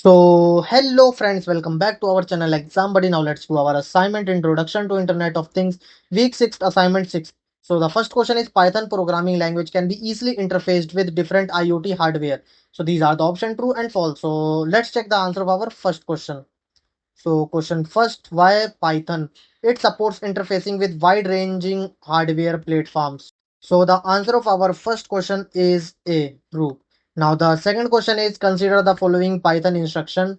So, hello friends, welcome back to our channel Exam Buddy. Now let's do our assignment Introduction to Internet of Things, week 6, assignment 6. So, the first question is Python programming language can be easily interfaced with different IoT hardware. So, these are the option true and false. So, let's check the answer of our first question. So, question first, why Python? It supports interfacing with wide-ranging hardware platforms. So, the answer of our first question is A, true. Now, the second question is consider the following Python instruction.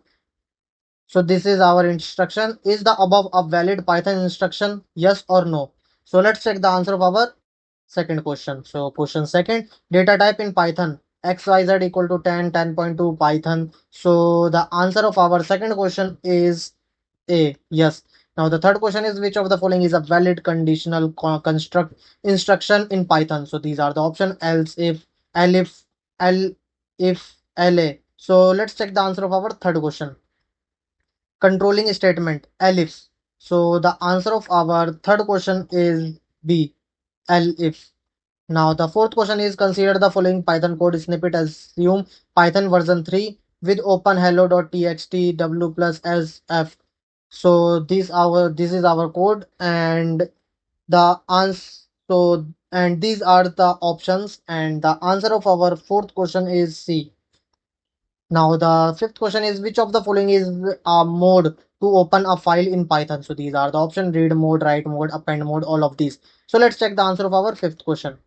So, this is our instruction. Is the above a valid Python instruction? Yes or no? So, let's check the answer of our second question. So, question second, data type in Python. XYZ equal to 10, 10.2 Python. So, the answer of our second question is A, yes. Now the third question is which of the following is a valid conditional construct instruction in Python? So these are the option else if, elif, el if, la. So let's check the answer of our third question. Controlling statement elif. So the answer of our third question is B, elif. Now the fourth question is consider the following Python code snippet. Assume Python version 3 with open hello.txt w plus as f. So this is our code and the answer. So and these are the options and the answer of our fourth question is C. Now the fifth question is which of the following is a mode to open a file in Python? So these are the option read mode, write mode, append mode, all of these. So let's check the answer of our fifth question.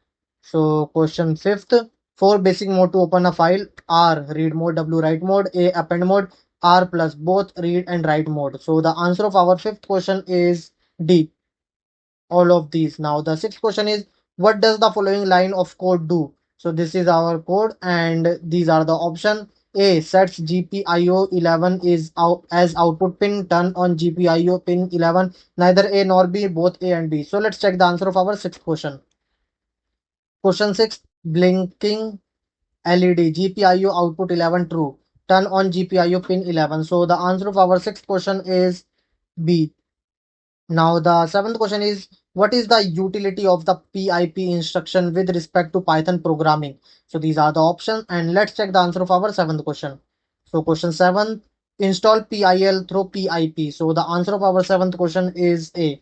So question fifth, four basic mode to open a file are read mode, W write mode, A append mode, R plus both read and write mode. So the answer of our fifth question is D, all of these. Now the sixth question is what does the following line of code do? So this is our code and these are the option. A sets GPIO 11 is out as output pin, turn on GPIO pin 11, neither A nor B, both A and B. So let's check the answer of our sixth question. Question 6, blinking LED GPIO output 11 true, turn on GPIO pin 11. So the answer of our sixth question is B. Now the seventh question is what is the utility of the PIP instruction with respect to Python programming? So these are the options and let's check the answer of our seventh question. So question 7, install PIL through PIP. So the answer of our seventh question is A,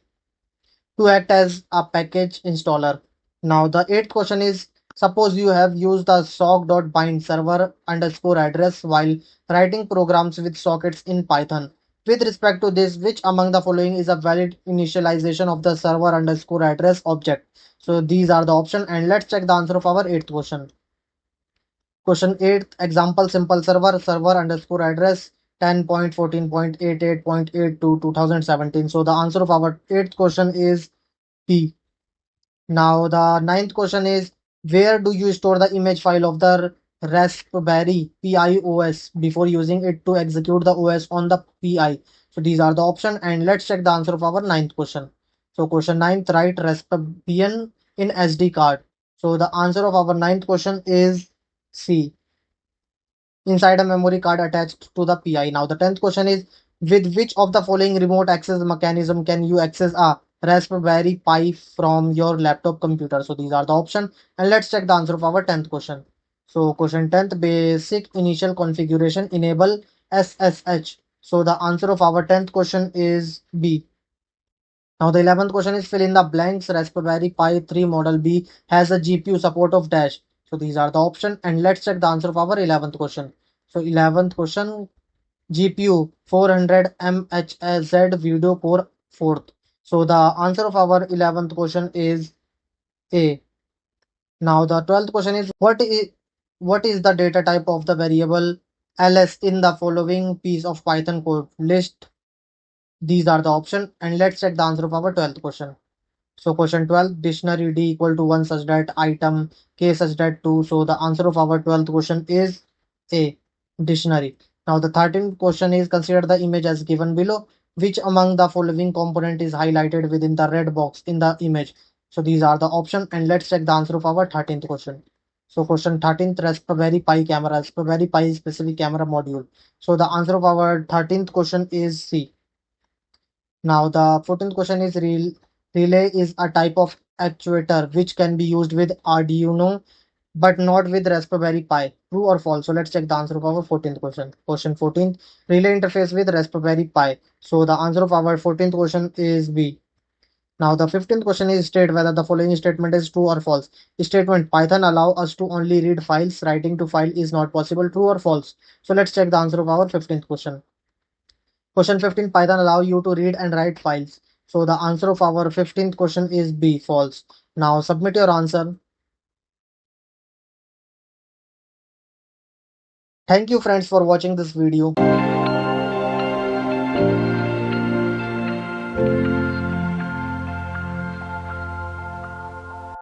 to act as a package installer. Now the eighth question is suppose you have used the sock.bind server underscore address while writing programs with sockets in Python. With respect to this, which among the following is a valid initialization of the server underscore address object? So these are the options and let's check the answer of our eighth question. Question 8 example simple server underscore address 10.14.88.8 to 2017. So the answer of our eighth question is B. Now the ninth question is where do you store the image file of the Raspberry Pi OS before using it to execute the OS on the Pi? So these are the options and let's check the answer of our ninth question. So question ninth, write Raspbian in SD card. So the answer of our ninth question is C, inside a memory card attached to the PI. Now the 10th question is with which of the following remote access mechanism can you access a Raspberry Pi from your laptop computer? So these are the options and let's check the answer of our 10th question. So question 10th, basic initial configuration enable SSH. So the answer of our 10th question is B. Now the 11th question is fill in the blanks. Raspberry Pi 3 model B has a GPU support of dash. So these are the options and let's check the answer of our 11th question. So 11th question, GPU 400 MHz video core 4th. So the answer of our 11th question is A. Now the 12th question is what is the data type of the variable ls in the following piece of Python code? List these are the options and let's check the answer of our 12th question. So question 12, dictionary D equal to 1 such that item K such that 2. So the answer of our 12th question is A, dictionary. Now the 13th question is consider the image as given below. Which among the following component is highlighted within the red box in the image? So these are the options and let's check the answer of our 13th question. So question 13th, Raspberry Pi camera. Raspberry Pi specific camera module. So the answer of our 13th question is C. Now the 14th question is relay is a type of actuator which can be used with Arduino but not with Raspberry Pi. True or false? So let's check the answer of our 14th question. Question 14. Relay interface with Raspberry Pi. So the answer of our 14th question is B. Now the 15th question is state whether the following statement is true or false. Statement Python allow us to only read files. Writing to file is not possible. True or false? So let's check the answer of our 15th question. Question 15. Python allow you to read and write files. So the answer of our 15th question is B. False. Now submit your answer. Thank you friends for watching this video.